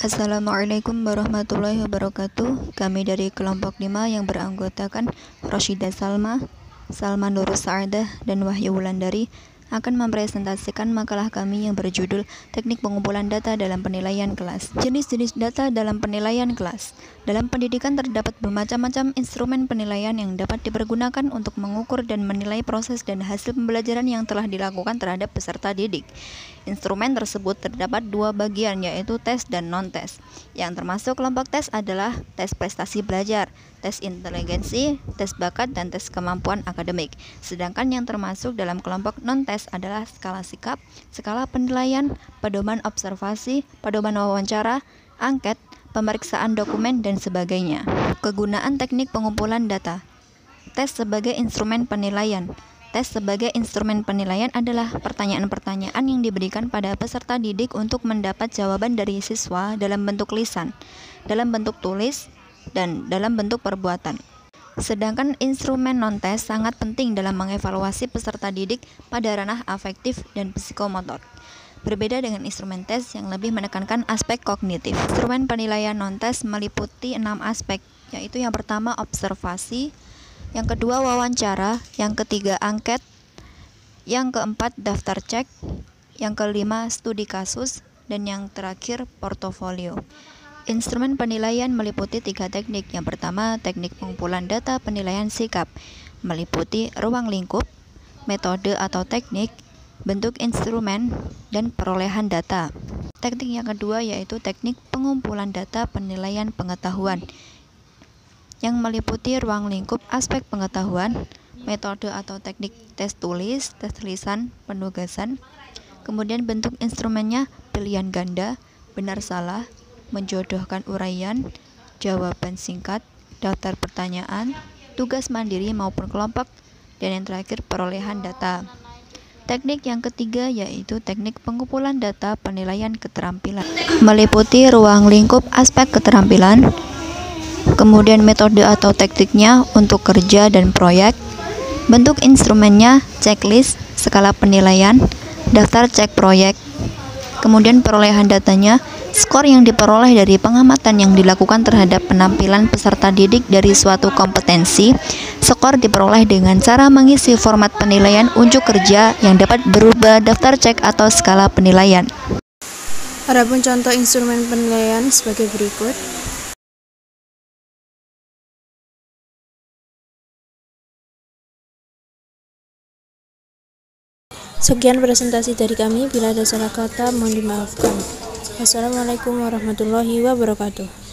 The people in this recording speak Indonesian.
Assalamualaikum warahmatullahi wabarakatuh. Kami dari kelompok 5 yang beranggotakan Roshidah Salma, Salma Nurus Sa'adah, dan Wahyu Wulandari akan mempresentasikan makalah kami yang berjudul Teknik Pengumpulan Data dalam Penilaian Kelas. Jenis-jenis data dalam penilaian kelas. Dalam pendidikan terdapat bermacam-macam instrumen penilaian yang dapat dipergunakan untuk mengukur dan menilai proses dan hasil pembelajaran yang telah dilakukan terhadap peserta didik. Instrumen tersebut terdapat dua bagian, yaitu tes dan non-tes. Yang termasuk kelompok tes adalah tes prestasi belajar, tes inteligensi, tes bakat, dan tes kemampuan akademik. Sedangkan yang termasuk dalam kelompok non-tes adalah skala sikap, skala penilaian, pedoman observasi, pedoman wawancara, angket, pemeriksaan dokumen, dan sebagainya. Kegunaan teknik pengumpulan data. Tes sebagai instrumen penilaian. Tes sebagai instrumen penilaian adalah pertanyaan-pertanyaan yang diberikan pada peserta didik untuk mendapat jawaban dari siswa dalam bentuk lisan, dalam bentuk tulis, dan dalam bentuk perbuatan. Sedangkan instrumen non-tes sangat penting dalam mengevaluasi peserta didik pada ranah afektif dan psikomotor. Berbeda dengan instrumen tes yang lebih menekankan aspek kognitif. Instrumen penilaian non-tes meliputi 6 aspek, yaitu yang pertama observasi, yang kedua wawancara, yang ketiga angket, yang keempat daftar cek, yang kelima studi kasus, dan yang terakhir portofolio. Instrumen penilaian meliputi 3 teknik. Yang pertama, teknik pengumpulan data penilaian sikap, meliputi ruang lingkup, metode atau teknik, bentuk instrumen, dan perolehan data. Teknik yang kedua yaitu teknik pengumpulan data penilaian pengetahuan, yang meliputi ruang lingkup aspek pengetahuan, metode atau teknik tes tulis, tes lisan, penugasan, kemudian bentuk instrumennya pilihan ganda, benar salah, menjodohkan uraian, jawaban singkat, daftar pertanyaan, tugas mandiri maupun kelompok, dan yang terakhir perolehan data. Teknik yang ketiga yaitu teknik pengumpulan data penilaian keterampilan, meliputi ruang lingkup aspek keterampilan, kemudian metode atau tekniknya untuk kerja dan proyek, bentuk instrumennya checklist, skala penilaian, daftar cek proyek, kemudian perolehan datanya, skor yang diperoleh dari pengamatan yang dilakukan terhadap penampilan peserta didik dari suatu kompetensi. Skor diperoleh dengan cara mengisi format penilaian unjuk kerja yang dapat berubah daftar cek atau skala penilaian. Adapun contoh instrumen penilaian sebagai berikut. Sekian presentasi dari kami. Bila ada salah kata, mohon dimaafkan. Wassalamualaikum warahmatullahi wabarakatuh.